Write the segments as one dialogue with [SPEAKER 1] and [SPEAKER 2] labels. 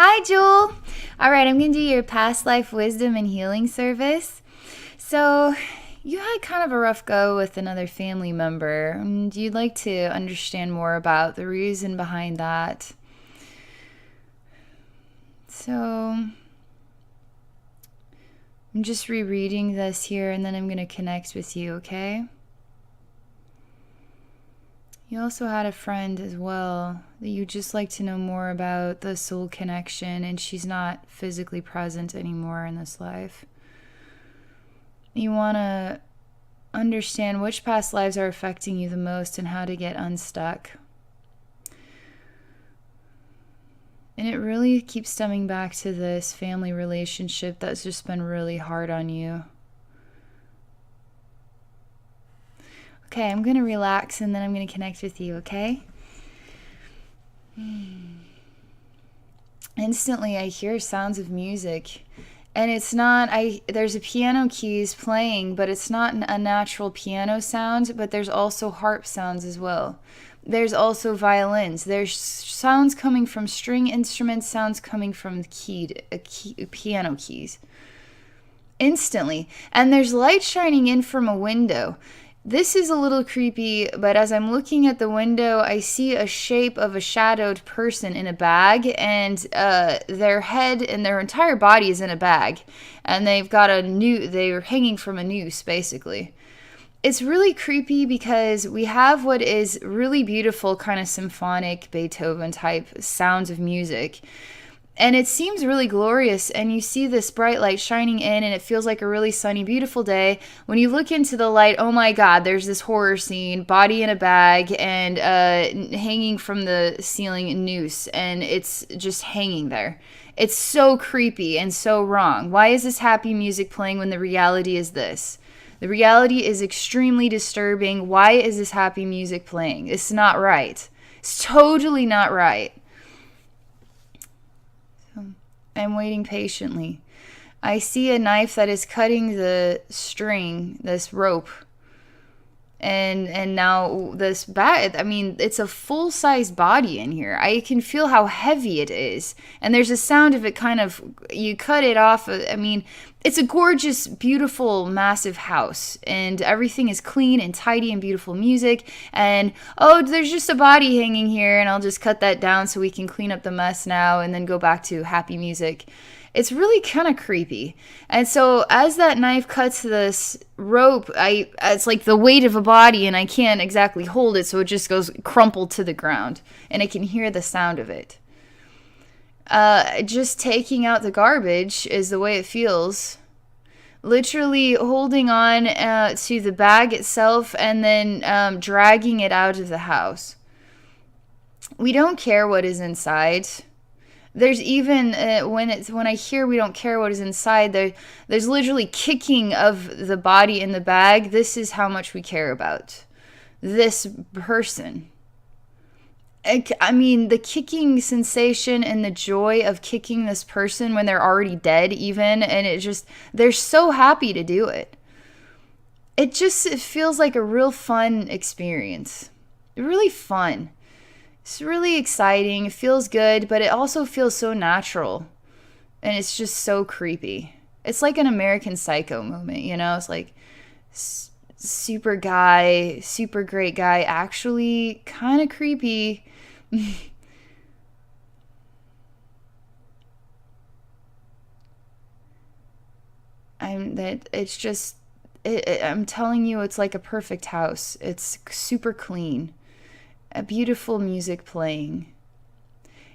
[SPEAKER 1] Hi, Jewel. All right, I'm going to do your past life wisdom and healing service. So, you had kind of a rough go with another family member, and you'd like to understand more about the reason behind that. So, I'm just rereading this here, and then I'm going to connect with you, okay? You also had a friend as well that you'd just like to know more about the soul connection, and she's not physically present anymore in this life. You want to understand which past lives are affecting you the most and how to get unstuck. And it really keeps stemming back to this family relationship that's just been really hard on you. Okay, I'm going to relax and then I'm going to connect with you, okay? Instantly, I hear sounds of music. And it's not, there's a piano keys playing, but it's not a natural piano sound, but there's also harp sounds as well. There's also violins. There's sounds coming from string instruments, sounds coming from piano keys. Instantly. And there's light shining in from a window. This is a little creepy, but as I'm looking at the window, I see a shape of a shadowed person in a bag, and their head and their entire body is in a bag. And they're hanging from a noose, basically. It's really creepy because we have what is really beautiful, kind of symphonic, Beethoven type sounds of music. And it seems really glorious, and you see this bright light shining in, and it feels like a really sunny, beautiful day. When you look into the light, oh my god, there's this horror scene, body in a bag, and hanging from the ceiling noose, and it's just hanging there. It's so creepy and so wrong. Why is this happy music playing when the reality is this? The reality is extremely disturbing. Why is this happy music playing? It's not right. It's totally not right. I'm waiting patiently. I see a knife that is cutting the string, this rope. And now this bat, I mean, it's a full-size body in here. I can feel how heavy it is. And there's a sound of it kind of, you cut it off. I mean, it's a gorgeous, beautiful, massive house. And everything is clean and tidy and beautiful music. And, oh, there's just a body hanging here. And I'll just cut that down so we can clean up the mess now and then go back to happy music. It's really kind of creepy. And so as that knife cuts this rope, it's like the weight of a body, and I can't exactly hold it, so it just goes crumpled to the ground, and I can hear the sound of it. Just taking out the garbage is the way it feels. Literally holding on to the bag itself and then dragging it out of the house. We don't care what is inside. There's even when I hear we don't care what is inside, there's literally kicking of the body in the bag. This is how much we care about this person. I mean, the kicking sensation and the joy of kicking this person when they're already dead, even, and they're so happy to do it. It feels like a real fun experience. Really fun. It's really exciting. It feels good, but it also feels so natural. And it's just so creepy. It's like an American Psycho moment, you know? It's like super guy, super great guy, actually kind of creepy. I'm telling you, it's like a perfect house. It's super clean. A beautiful music playing.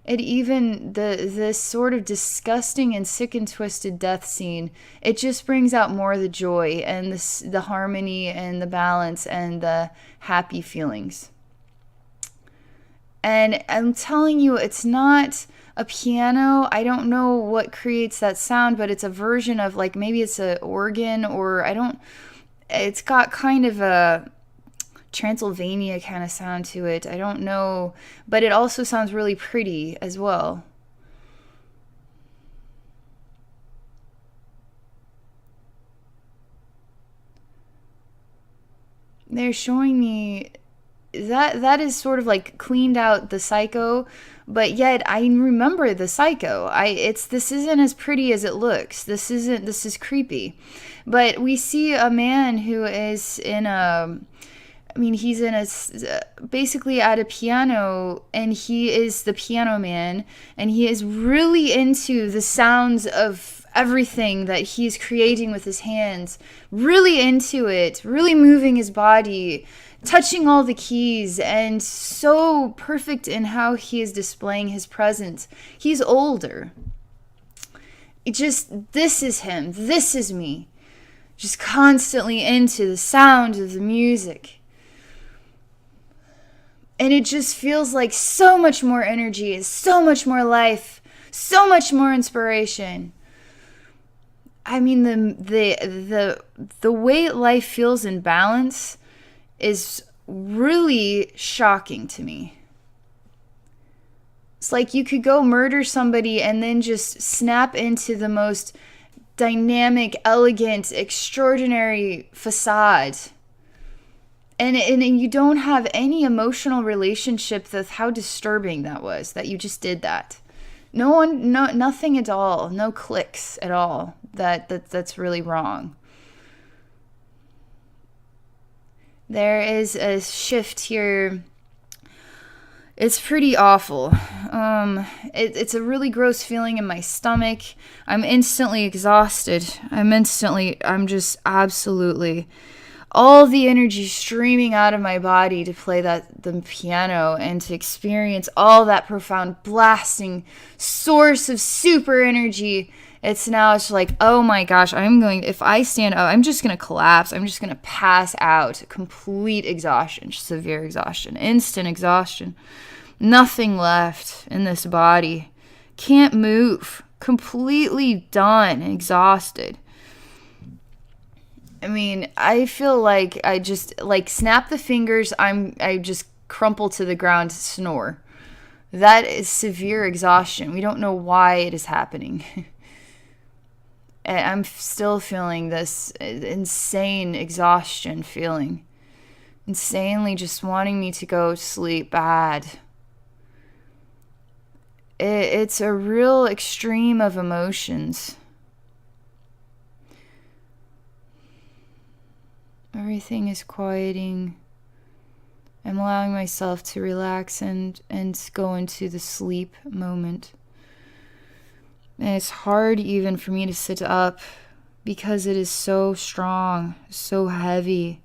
[SPEAKER 1] It even this sort of disgusting and sick and twisted death scene, it just brings out more of the joy and the harmony and the balance and the happy feelings. And I'm telling you, it's not a piano. I don't know what creates that sound, but it's a version of, like, maybe it's an organ, or it's got kind of a Transylvania kind of sound to it. I don't know, but it also sounds really pretty as well. They're showing me that is sort of like cleaned out the psycho, but yet I remember the psycho. This isn't as pretty as it looks. This is creepy. But we see a man who is in a, I mean, he's in a, basically at a piano, and he is the piano man, and he is really into the sounds of everything that he's creating with his hands, really into it, really moving his body, touching all the keys, and so perfect in how he is displaying his presence. He's older. This is him, this is me, just constantly into the sound of the music. And it just feels like so much more energy, so much more life, so much more inspiration. I mean, the way life feels in balance is really shocking to me. It's like you could go murder somebody and then just snap into the most dynamic, elegant, extraordinary facade. And you don't have any emotional relationship with how disturbing that was, that you just did that. Nothing at all. No clicks at all. That's really wrong. There is a shift here. It's pretty awful. It's a really gross feeling in my stomach. I'm instantly exhausted. I'm just absolutely, all the energy streaming out of my body to play the piano and to experience all that profound blasting source of super energy. It's like, oh my gosh, if I stand up, I'm just going to collapse. I'm just going to pass out. Complete exhaustion, severe exhaustion, instant exhaustion. Nothing left in this body. Can't move. Completely done, exhausted. I mean, I feel like I just, like, snap the fingers, I just crumple to the ground, snore. That is severe exhaustion. We don't know why it is happening. I'm still feeling this insane exhaustion feeling. Insanely just wanting me to go to sleep bad. It's a real extreme of emotions. Everything is quieting. I'm allowing myself to relax and go into the sleep moment. And it's hard even for me to sit up because it is so strong, so heavy.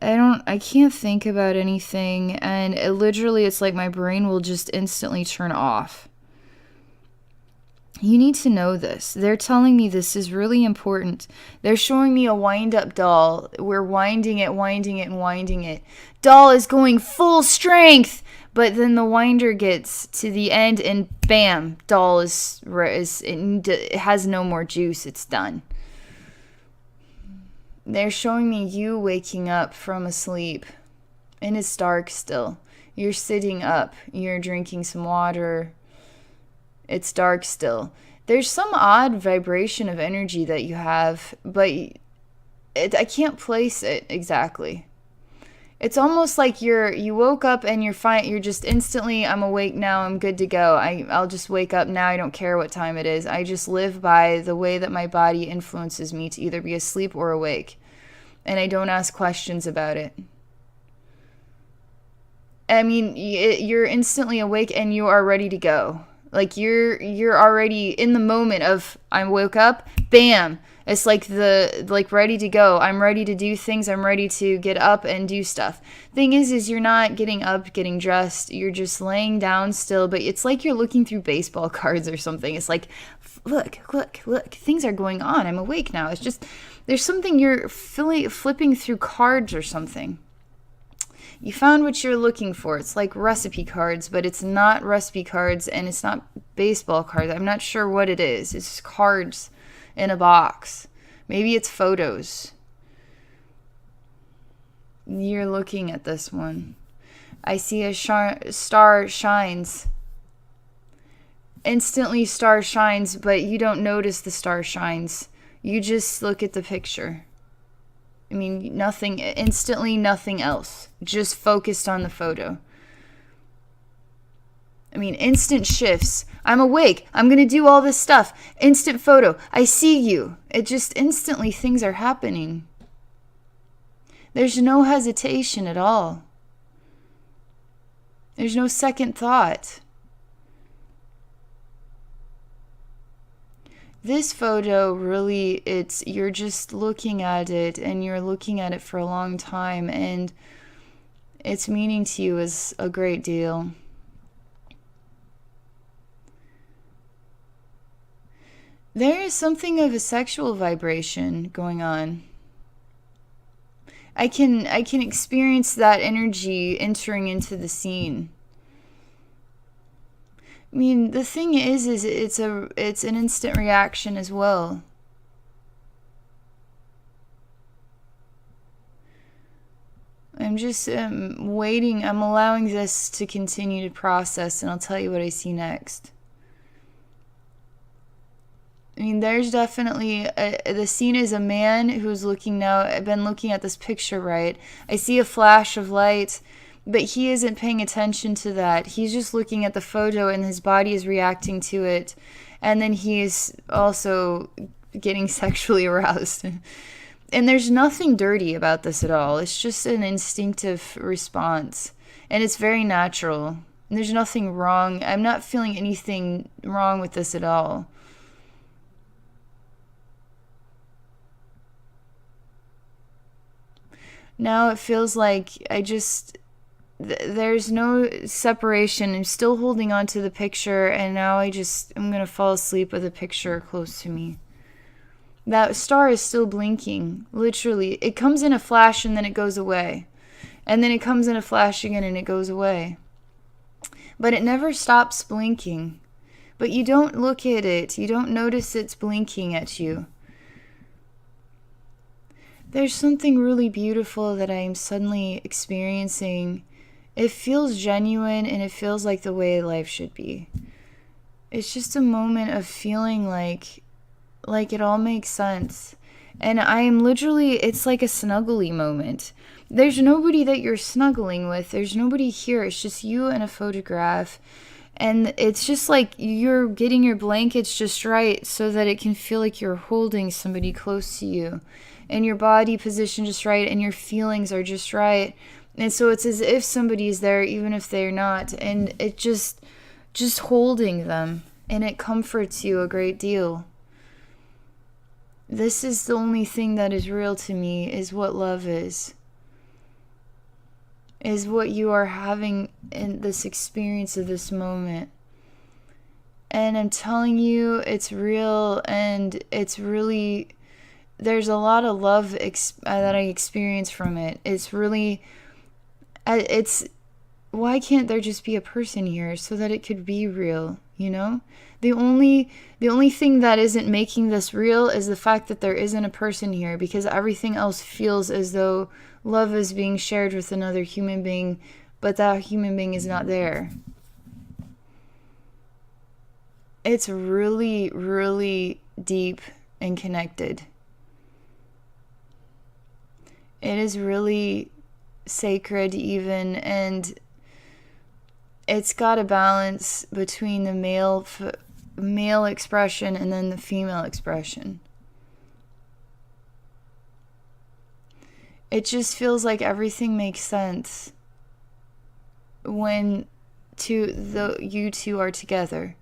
[SPEAKER 1] I can't think about anything, and it's like my brain will just instantly turn off. You need to know this. They're telling me this is really important. They're showing me a wind-up doll. We're winding it, and winding it. Doll is going full strength, but then the winder gets to the end, and bam, doll it has no more juice. It's done. They're showing me you waking up from a sleep, and it's dark still. You're sitting up. You're drinking some water. It's dark still. There's some odd vibration of energy that you have, but I can't place it exactly. It's almost like you woke up and you're fine. You're just instantly, I'm awake now. I'm good to go. I'll just wake up now. I don't care what time it is. I just live by the way that my body influences me to either be asleep or awake. And I don't ask questions about it. I mean, you're instantly awake and you are ready to go. Like you're already in the moment of I woke up, bam. It's like ready to go. I'm ready to do things. I'm ready to get up and do stuff. Thing is you're not getting up, getting dressed. You're just laying down still, but it's like you're looking through baseball cards or something. It's like, look. Things are going on. I'm awake now. It's just, there's something you're flipping through cards or something. You found what you're looking for. It's like recipe cards, but it's not recipe cards and it's not baseball cards. I'm not sure what it is. It's just cards in a box. Maybe it's photos. You're looking at this one. I see a star shines. Instantly star shines, but you don't notice the star shines. You just look at the picture. I mean, nothing, instantly nothing else. Just focused on the photo. I mean, instant shifts. I'm awake. I'm going to do all this stuff. Instant photo. I see you. It just instantly things are happening. There's no hesitation at all. There's no second thought. This photo really, you're just looking at it and you're looking at it for a long time, and its meaning to you is a great deal. There is something of a sexual vibration going on. I can experience that energy entering into the scene. I mean, the thing is it's an instant reaction as well. I'm just waiting. I'm allowing this to continue to process, and I'll tell you what I see next. I mean, there's definitely, the scene is a man who's looking now. I've been looking at this picture, right? I see a flash of light, but he isn't paying attention to that. He's just looking at the photo and his body is reacting to it. And then he's also getting sexually aroused. And there's nothing dirty about this at all. It's just an instinctive response. And it's very natural. And there's nothing wrong. I'm not feeling anything wrong with this at all. Now it feels like there's no separation. I'm still holding on to the picture, and now I'm going to fall asleep with a picture close to me. That star is still blinking, literally. It comes in a flash and then it goes away. And then it comes in a flash again and it goes away. But it never stops blinking. But you don't look at it. You don't notice it's blinking at you. There's something really beautiful that I am suddenly experiencing. It feels genuine and it feels like the way life should be. It's just a moment of feeling like it all makes sense. And I am literally, it's like a snuggly moment. There's nobody that you're snuggling with. There's nobody here. It's just you and a photograph. And it's just like you're getting your blankets just right so that it can feel like you're holding somebody close to you. And your body position just right, and your feelings are just right. And so it's as if somebody is there, even if they're not. And it just holding them. And it comforts you a great deal. This is the only thing that is real to me, is what love is what you are having in this experience of this moment. And I'm telling you, it's real, and it's really, there's a lot of love that I experience from it. It's really, why can't there just be a person here so that it could be real, you know? The only thing that isn't making this real is the fact that there isn't a person here, because everything else feels as though love is being shared with another human being, but that human being is not there. It's really, really deep and connected. It is really sacred even, and it's got a balance between the male expression and then the female expression. It just feels like everything makes sense when you two are together.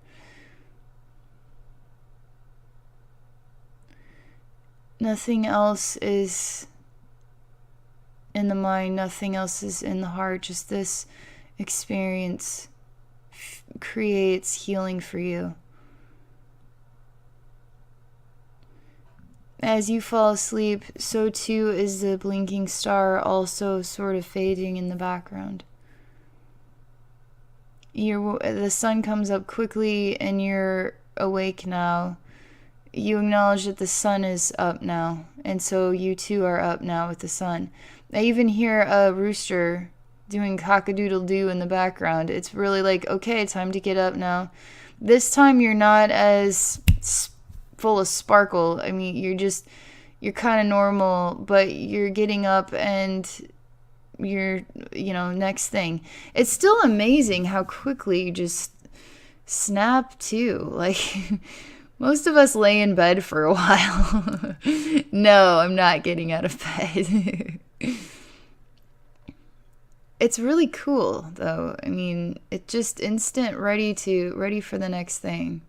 [SPEAKER 1] Nothing else is in the mind, nothing else is in the heart. Just this experience creates healing for you. As you fall asleep, so too is the blinking star also sort of fading in the background. The sun comes up quickly and you're awake now. You acknowledge that the sun is up now, and so you too are up now with the sun. I even hear a rooster doing cock-a-doodle-doo in the background. It's really like, okay, time to get up now. This time you're not as full of sparkle. I mean, you're you're kind of normal, but you're getting up and you're, next thing. It's still amazing how quickly you just snap to. Like, most of us lay in bed for a while. No, I'm not getting out of bed. It's really cool, though. I mean, it's just instant, ready for the next thing.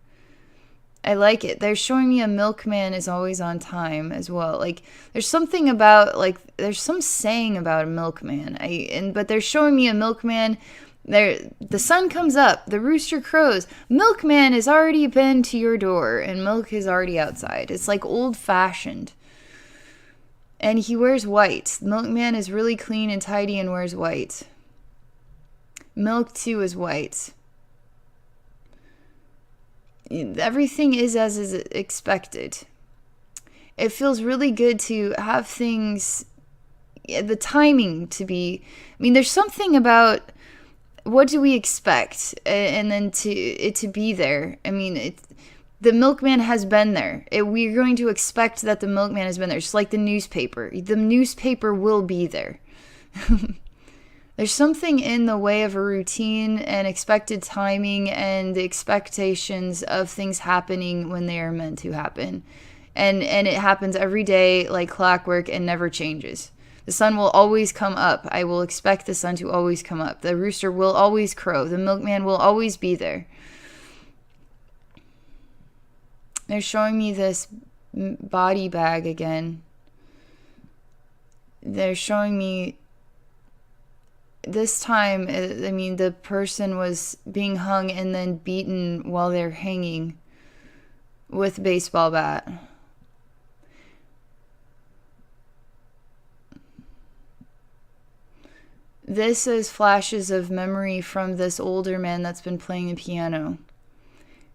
[SPEAKER 1] I like it. They're showing me a milkman is always on time as well. Like, there's something about, like, there's some saying about a milkman. But they're showing me a milkman. The sun comes up, the rooster crows. Milkman has already been to your door, and milk is already outside. It's like old-fashioned. And he wears white. The milkman is really clean and tidy and wears white. Milk, too, is white. Everything is as is expected. It feels really good to have things, the timing to be, I mean, there's something about what do we expect and then to be there. I mean, the milkman has been there. We're going to expect that the milkman has been there. Just like the newspaper. The newspaper will be there. There's something in the way of a routine and expected timing and the expectations of things happening when they are meant to happen. And it happens every day like clockwork and never changes. The sun will always come up. I will expect the sun to always come up. The rooster will always crow. The milkman will always be there. They're showing me this body bag again. They're showing me this time, I mean, the person was being hung and then beaten while they're hanging with a baseball bat. This is flashes of memory from this older man that's been playing the piano.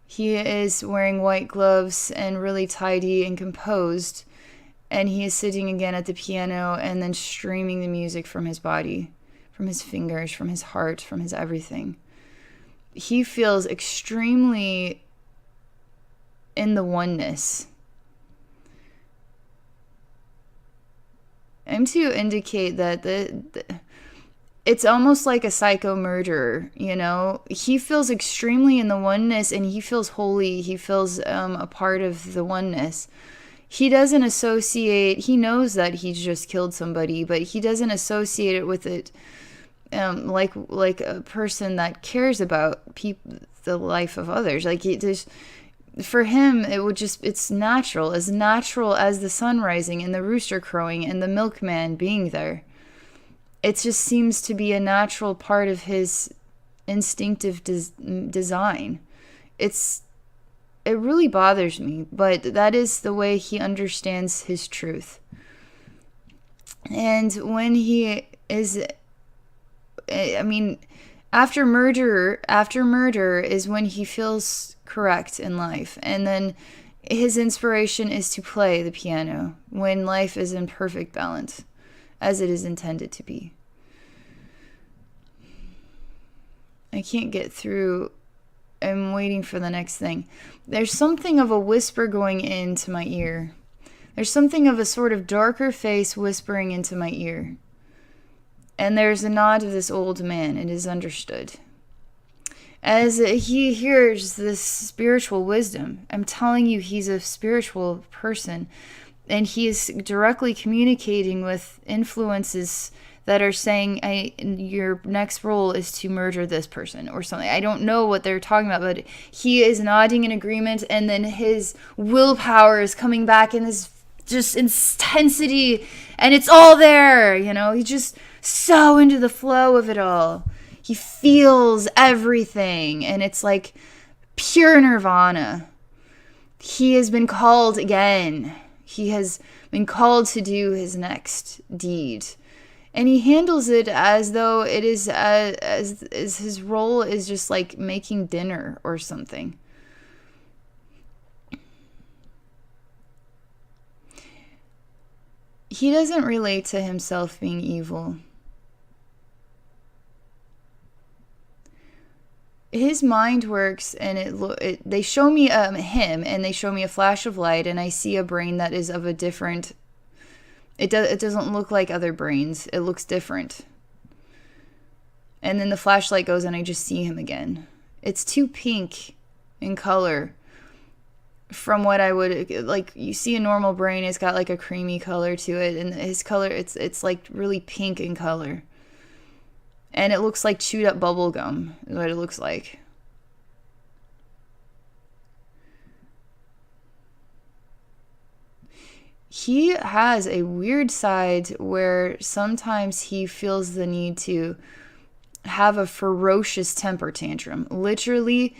[SPEAKER 1] He is wearing white gloves and really tidy and composed, and he is sitting again at the piano and then streaming the music from his body. From his fingers, from his heart, from his everything. He feels extremely in the oneness. I'm to indicate that it's almost like a psycho murderer, He feels extremely in the oneness and he feels holy. He feels a part of the oneness. He doesn't associate, he knows that he's just killed somebody, but he doesn't associate it with it like a person that cares about the life of others. Like, for him, it's natural as the sun rising and the rooster crowing and the milkman being there. It just seems to be a natural part of his instinctive design. It really bothers me, but that is the way he understands his truth. And when he is, I mean, after murder is when he feels correct in life. And then his inspiration is to play the piano when life is in perfect balance, as it is intended to be. I can't get through. I'm waiting for the next thing. There's something of a whisper going into my ear. There's something of a sort of darker face whispering into my ear. And there's a nod of this old man. It is understood. As he hears this spiritual wisdom, I'm telling you, he's a spiritual person. And he is directly communicating with influences that are saying, your next role is to murder this person or something. I don't know what they're talking about, but he is nodding in agreement, and then his willpower is coming back in this just intensity, and it's all there, He's just so into the flow of it all. He feels everything, and it's like pure nirvana. He has been called again. He has been called to do his next deed. And he handles it as though it is as his role is just like making dinner or something. He doesn't relate to himself being evil. His mind works, and they show me him, and they show me a flash of light, and I see a brain that is of a different It doesn't look like other brains. It looks different. And then the flashlight goes and I just see him again. It's too pink in color from what I would like. You see a normal brain, it's got like a creamy color to it, and his color, it's like really pink in color. And it looks like chewed up bubble gum is what it looks like. He has a weird side where sometimes he feels the need to have a ferocious temper tantrum. Literally,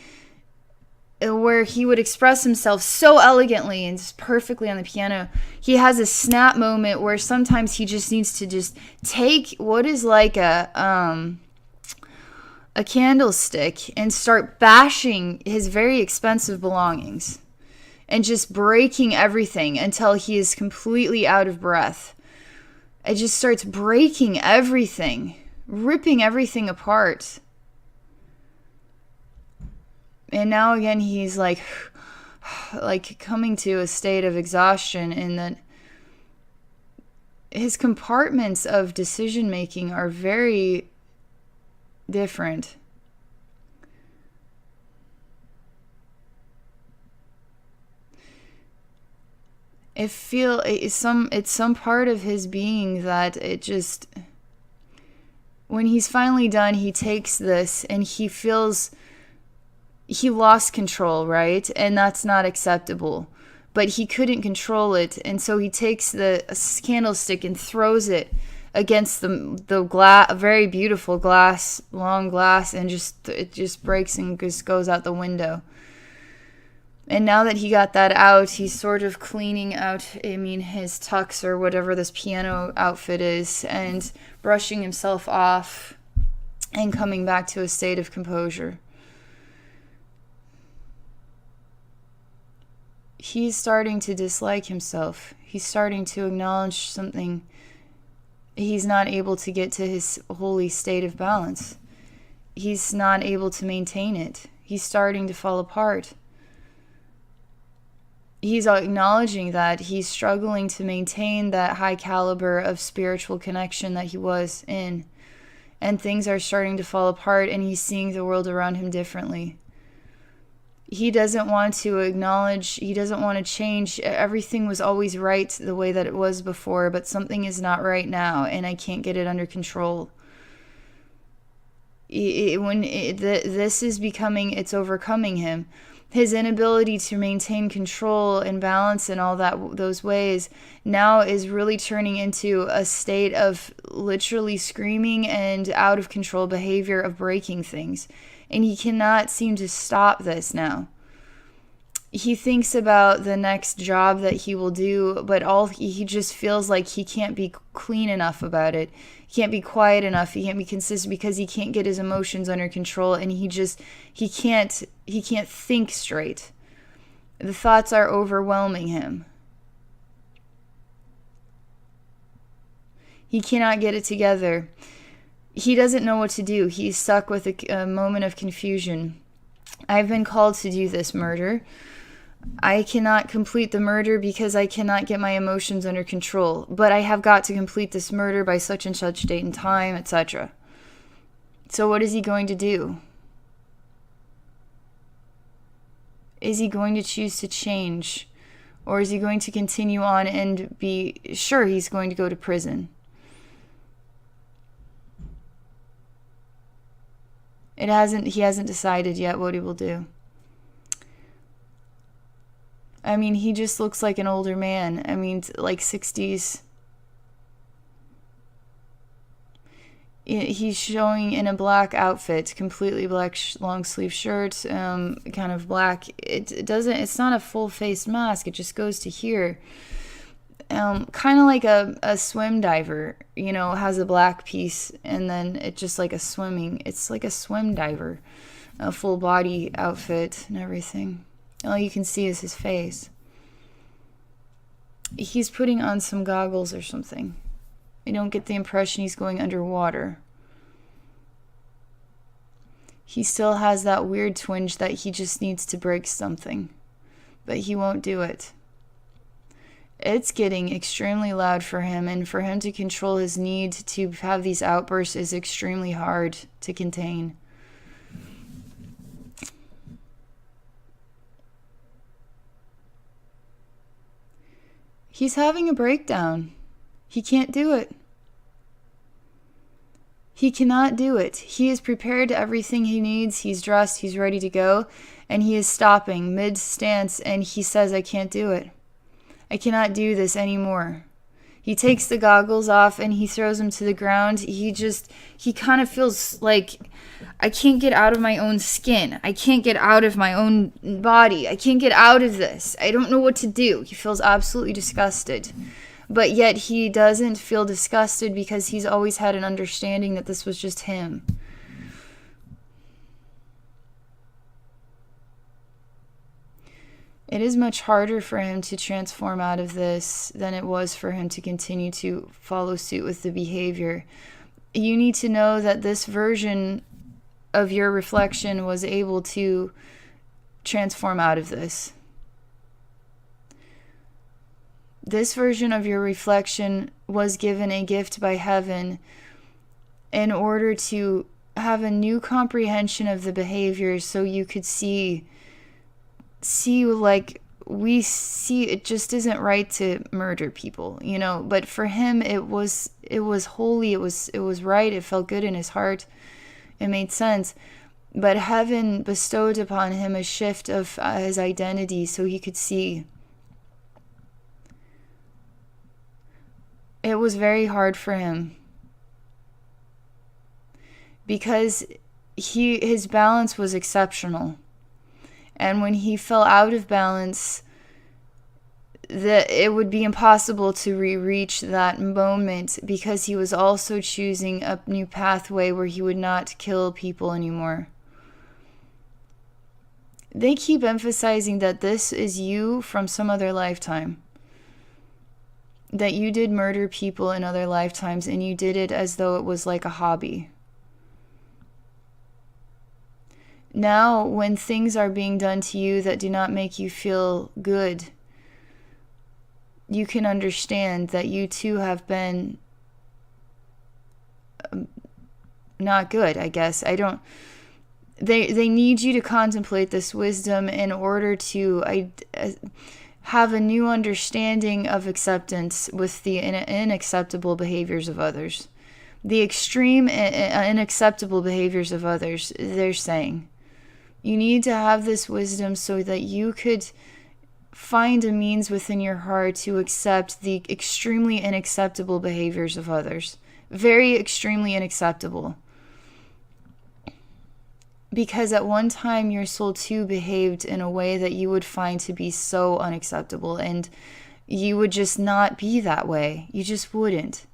[SPEAKER 1] where he would express himself so elegantly and just perfectly on the piano. He has a snap moment where sometimes he just needs to just take what is like a candlestick and start bashing his very expensive belongings and just breaking everything until he is completely out of breath. It just starts breaking everything, ripping everything apart. And now again, he's like coming to a state of exhaustion, and that his compartments of decision making are very different. It's some part of his being that it just, when he's finally done, he takes this and he feels he lost control, right? And that's not acceptable. But he couldn't control it, and so he takes the candlestick and throws it against the glass, very beautiful glass, long glass, and it just breaks and just goes out the window. And now that he got that out, he's sort of cleaning out, his tux or whatever this piano outfit is, and brushing himself off and coming back to a state of composure. He's starting to dislike himself. He's starting to acknowledge something. He's not able to get to his holy state of balance. He's not able to maintain it. He's starting to fall apart. He's acknowledging that he's struggling to maintain that high caliber of spiritual connection that he was in. And things are starting to fall apart, and he's seeing the world around him differently. He doesn't want to acknowledge, he doesn't want to change. Everything was always right the way that it was before, but something is not right now, and I can't get it under control. This is becoming, it's overcoming him. His inability to maintain control and balance in all those ways now is really turning into a state of literally screaming and out of control behavior of breaking things. And he cannot seem to stop this now. He thinks about the next job that he will do, but he just feels like he can't be clean enough about it. He can't be quiet enough. He can't be consistent because he can't get his emotions under control, and he can't think straight. The thoughts are overwhelming him. He cannot get it together. He doesn't know what to do. He's stuck with a moment of confusion. I've been called to do this murder. I cannot complete the murder because I cannot get my emotions under control. But I have got to complete this murder by such and such date and time, etc. So what is he going to do? Is he going to choose to change? Or is he going to continue on and be sure he's going to go to prison? He hasn't decided yet what he will do. He just looks like an older man. Like 60s. He's showing in a black outfit, completely black long sleeve shirt, kind of black. It's not a full face mask. It just goes to here. Kind of like a swim diver, has a black piece, and then it's just like it's like a swim diver, a full body outfit and everything. All you can see is his face. He's putting on some goggles or something. I don't get the impression he's going underwater. He still has that weird twinge that he just needs to break something, but he won't do it. it's getting extremely loud for him, and for him to control his need to have these outbursts is extremely hard to contain. He's having a breakdown. He can't do it. He cannot do it. He is prepared everything he needs. He's dressed. He's ready to go. And he is stopping mid-stance, and he says, I can't do it. I cannot do this anymore. He takes the goggles off and he throws them to the ground. He kind of feels like, I can't get out of my own skin. I can't get out of my own body. I can't get out of this. I don't know what to do. He feels absolutely disgusted. But yet he doesn't feel disgusted because he's always had an understanding that this was just him. It is much harder for him to transform out of this than it was for him to continue to follow suit with the behavior. You need to know that this version of your reflection was able to transform out of this. This version of your reflection was given a gift by heaven in order to have a new comprehension of the behaviors, so you could see like we see it just isn't right to murder people, but for him it was holy, it was right, it felt good in his heart, it made sense. But heaven bestowed upon him a shift of his identity so he could see. It was very hard for him because his balance was exceptional. And when he fell out of balance, it would be impossible to reach that moment, because he was also choosing a new pathway where he would not kill people anymore. They keep emphasizing that this is you from some other lifetime. That you did murder people in other lifetimes, and you did it as though it was like a hobby. Now, when things are being done to you that do not make you feel good, you can understand that you too have been not good, I guess. They need you to contemplate this wisdom in order to have a new understanding of acceptance with the unacceptable behaviors of others. The extreme unacceptable behaviors of others, they're saying. You need to have this wisdom so that you could find a means within your heart to accept the extremely unacceptable behaviors of others. Very extremely unacceptable. Because at one time your soul too behaved in a way that you would find to be so unacceptable, and you would just not be that way. You just wouldn't.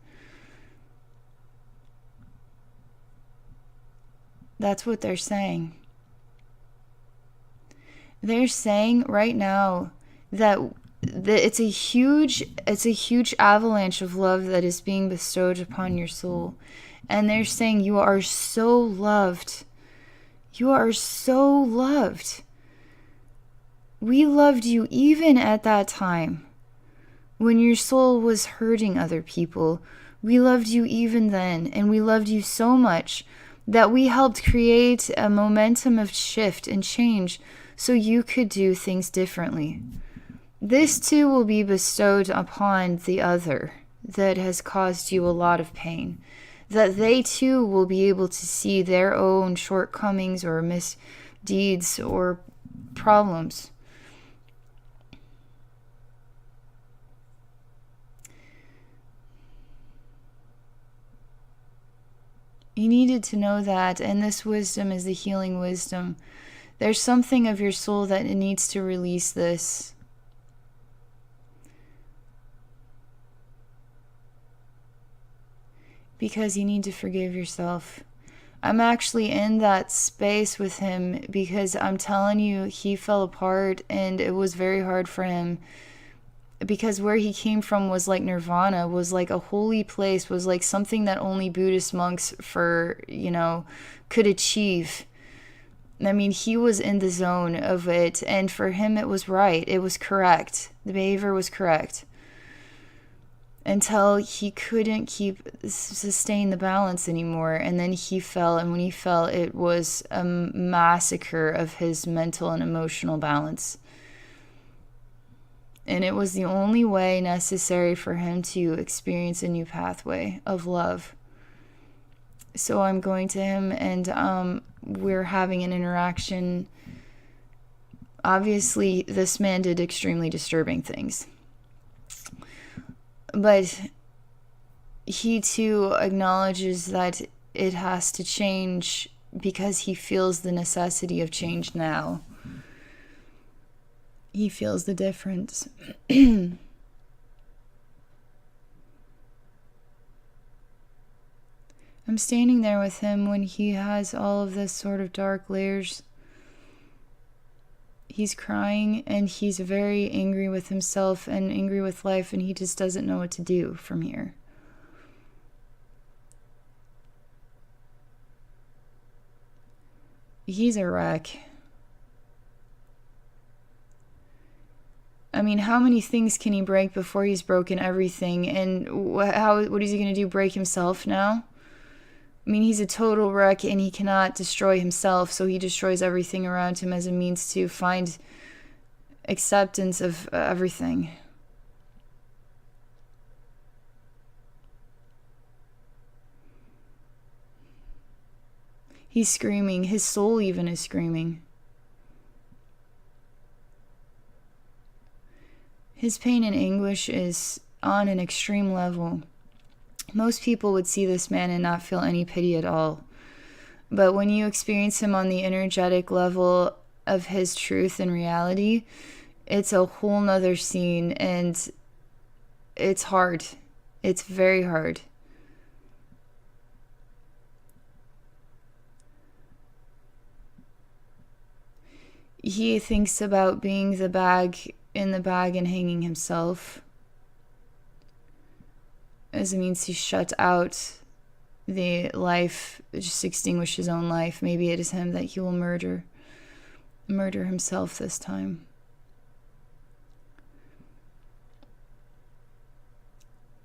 [SPEAKER 1] That's what they're saying. They're saying right now that it's a huge avalanche of love that is being bestowed upon your soul. And they're saying you are so loved. You are so loved. We loved you even at that time when your soul was hurting other people. We loved you even then, and we loved you so much that we helped create a momentum of shift and change so you could do things differently. This too will be bestowed upon the other that has caused you a lot of pain. That they too will be able to see their own shortcomings or misdeeds or problems. You needed to know that, and this wisdom is the healing wisdom. There's something of your soul that it needs to release this. Because you need to forgive yourself. I'm actually in that space with him because I'm telling you, he fell apart and it was very hard for him. Because where he came from was like nirvana, was like a holy place, was like something that only Buddhist monks could achieve. I mean, he was in the zone of it, and for him it was right. It was correct. The behavior was correct. until he couldn't sustain the balance anymore, and then he fell, and when he fell, it was a massacre of his mental and emotional balance. And it was the only way necessary for him to experience a new pathway of love. So I'm going to him, and we're having an interaction. Obviously, this man did extremely disturbing things. But he too acknowledges that it has to change because he feels the necessity of change now. He feels the difference. I'm standing there with him when he has all of this sort of dark layers. He's crying, and he's very angry with himself and angry with life, and he just doesn't know what to do from here. He's a wreck. I mean, how many things can he break before he's broken everything? And what is he going to do, break himself now? I mean, he's a total wreck, and he cannot destroy himself, so he destroys everything around him as a means to find acceptance of everything. He's screaming. His soul even is screaming. His pain and anguish is on an extreme level. Most people would see this man and not feel any pity at all. But when you experience him on the energetic level of his truth and reality, it's a whole nother scene, and it's hard. It's very hard. He thinks about being the bag in the bag and hanging himself as a means to shut out the life, just extinguish his own life. Maybe it is him that he will murder himself this time.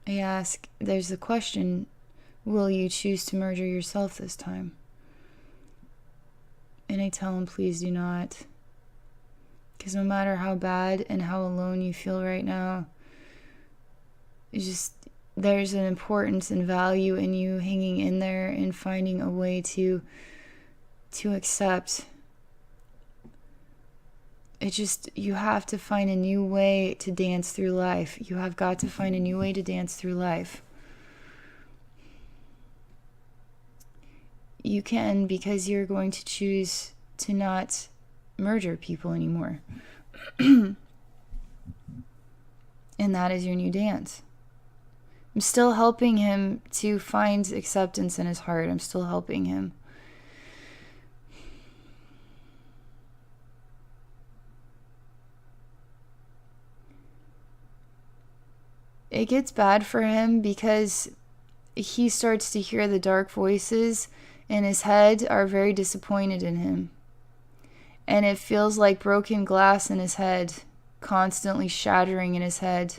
[SPEAKER 1] I ask, there's the question, will you choose to murder yourself this time? And I tell him, please do not. Because no matter how bad and how alone you feel right now, there's an importance and value in you hanging in there and finding a way to accept. You have to find a new way to dance through life. You have got to find a new way to dance through life. You can, because you're going to choose to not murder people anymore. And that is your new dance. I'm still helping him to find acceptance in his heart. I'm still helping him. It gets bad for him because he starts to hear the dark voices in his head are very disappointed in him. And it feels like broken glass in his head, constantly shattering in his head.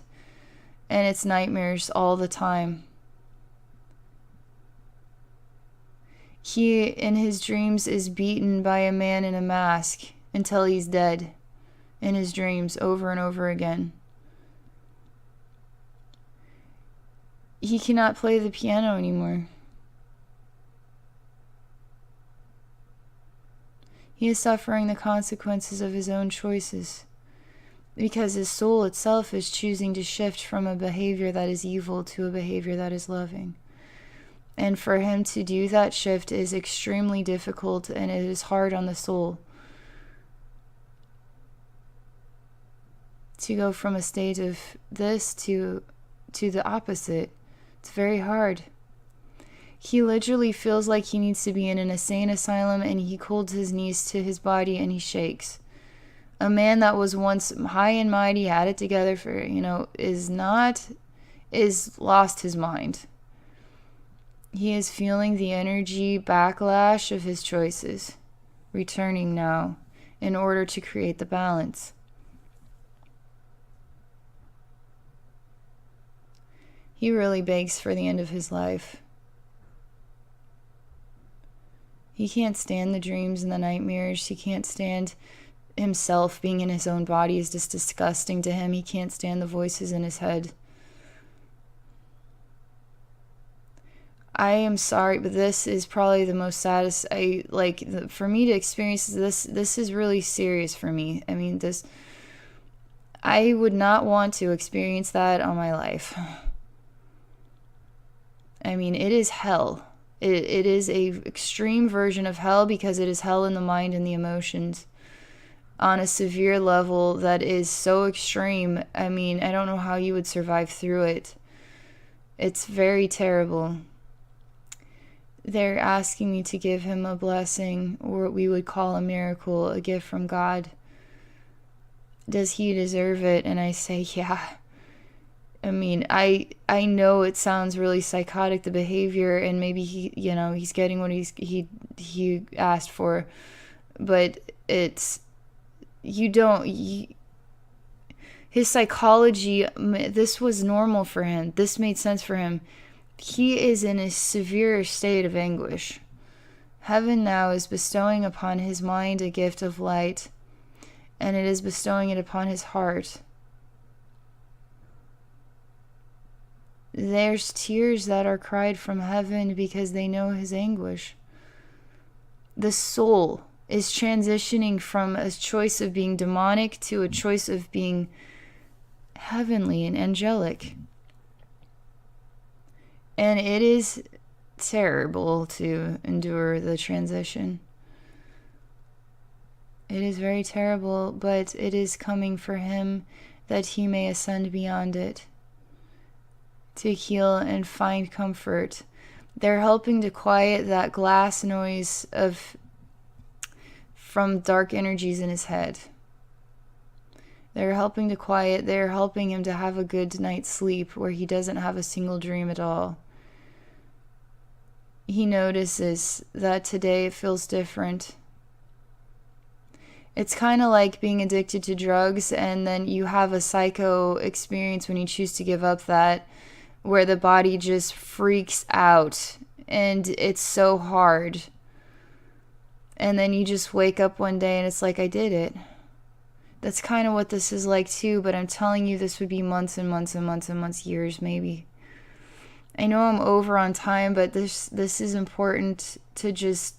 [SPEAKER 1] And it's nightmares all the time. He, in his dreams, is beaten by a man in a mask until he's dead. In his dreams, over and over again. He cannot play the piano anymore. He is suffering the consequences of his own choices, because his soul itself is choosing to shift from a behavior that is evil to a behavior that is loving. And for him to do that shift is extremely difficult, and it is hard on the soul. To go from a state of this to the opposite, it's very hard. He literally feels like he needs to be in an insane asylum, and he holds his knees to his body and he shakes. A man that was once high and mighty, had it together for, is lost his mind. He is feeling the energy backlash of his choices, returning now in order to create the balance. He really begs for the end of his life. He can't stand the dreams and the nightmares. He can't stand himself being in his own body is just disgusting to him. He can't stand the voices in his head. I am sorry, but this is probably the most saddest. For me to experience this is really serious for me. I mean, I would not want to experience that on my life. I mean, it is hell. It is a extreme version of hell because it is hell in the mind and the emotions on a severe level that is so extreme. I mean, I don't know how you would survive through it. It's very terrible. They're asking me to give him a blessing, or what we would call a miracle, a gift from God. Does he deserve it? And I say, yeah. I mean, I know it sounds really psychotic, the behavior, and maybe he's getting what he asked for, but it's his psychology. This was normal for him. This made sense for him. He is in a severe state of anguish. Heaven now is bestowing upon his mind a gift of light, and it is bestowing it upon his heart. There's tears that are cried from heaven because they know his anguish. The soul is transitioning from a choice of being demonic to a choice of being heavenly and angelic. And it is terrible to endure the transition. It is very terrible, but it is coming for him that he may ascend beyond it, to heal and find comfort. They're helping to quiet that glass noise from dark energies in his head. They're helping him to have a good night's sleep where he doesn't have a single dream at all. He notices that today it feels different. It's kind of like being addicted to drugs, and then you have a psycho experience when you choose to give up that, where the body just freaks out and it's so hard. And then you just wake up one day and it's like, I did it. That's kind of what this is like too, but I'm telling you, this would be months and months and months and months, years maybe. I know I'm over on time, but this is important to just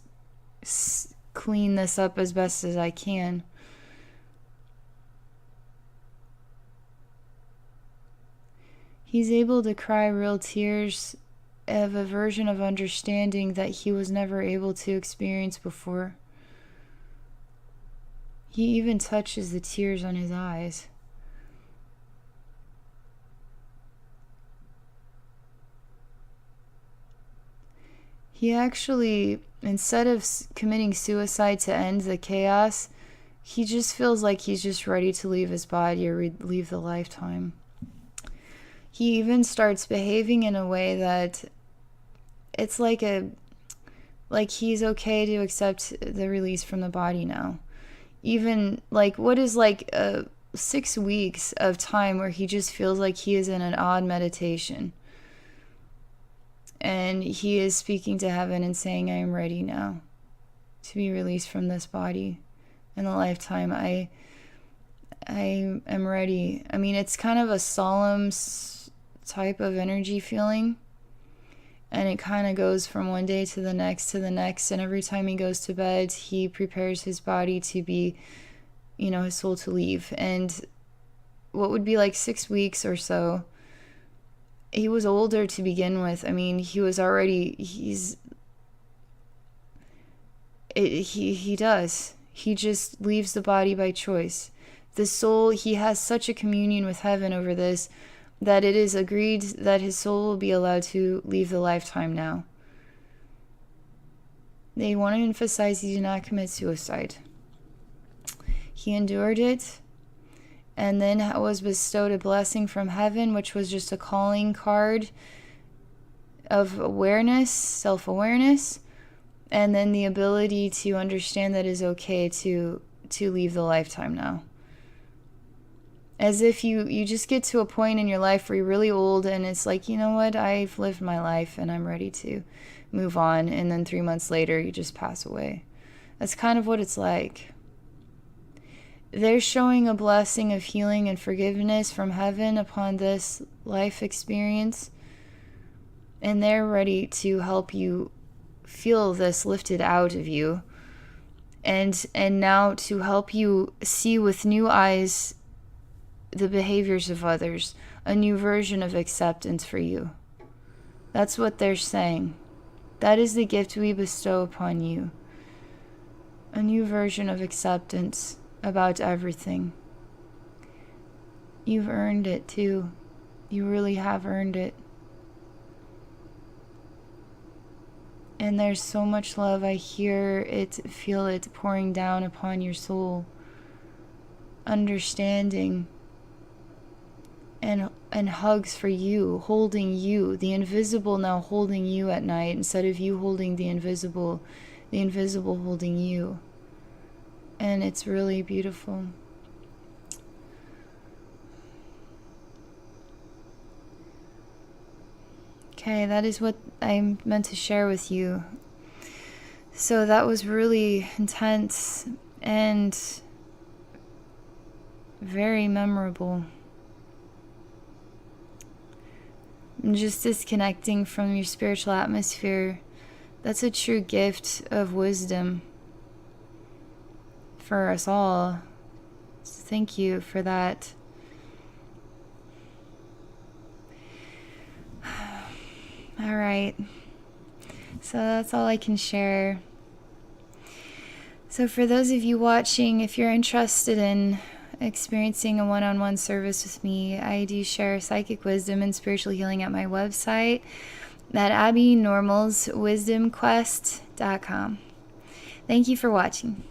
[SPEAKER 1] clean this up as best as I can. He's able to cry real tears of a version of understanding that he was never able to experience before. He even touches the tears on his eyes. He actually, instead of committing suicide to end the chaos, he just feels like he's just ready to leave his body or leave the lifetime. He even starts behaving in a way that it's like he's okay to accept the release from the body now. Even what is 6 weeks of time where he just feels like he is in an odd meditation. And he is speaking to heaven and saying, I am ready now to be released from this body in a lifetime. I am ready. I mean, it's kind of a solemn type of energy feeling, and it kind of goes from one day to the next, and every time he goes to bed, he prepares his body to be, his soul to leave. And what would be 6 weeks or so, he was older to begin with. I mean, he just leaves the body by choice. The soul, he has such a communion with heaven over this, that it is agreed that his soul will be allowed to leave the lifetime now. They want to emphasize he did not commit suicide. He endured it, and then was bestowed a blessing from heaven, which was just a calling card of awareness, self-awareness, and then the ability to understand that it is okay to leave the lifetime now. As if you just get to a point in your life where you're really old and it's like, you know what, I've lived my life and I'm ready to move on, and then 3 months later you just pass away. That's kind of what it's like. They're showing a blessing of healing and forgiveness from heaven upon this life experience, and they're ready to help you feel this lifted out of you, and now to help you see with new eyes the behaviors of others, a new version of acceptance for you. That's what they're saying. That is the gift we bestow upon you. A new version of acceptance about everything. You've earned it too. You really have earned it. And there's so much love. I hear it, feel it pouring down upon your soul. Understanding. And hugs for you, holding you, the invisible now holding you at night instead of you holding the invisible holding you. And it's really beautiful. Okay, that is what I meant to share with you. So that was really intense and very memorable. Just disconnecting from your spiritual atmosphere, that's a true gift of wisdom for us all. So thank you for that. All right. So that's all I can share. So for those of you watching, if you're interested in experiencing a one-on-one service with me, I do share psychic wisdom and spiritual healing at my website at abbynormalswisdomquest.com. Thank you for watching.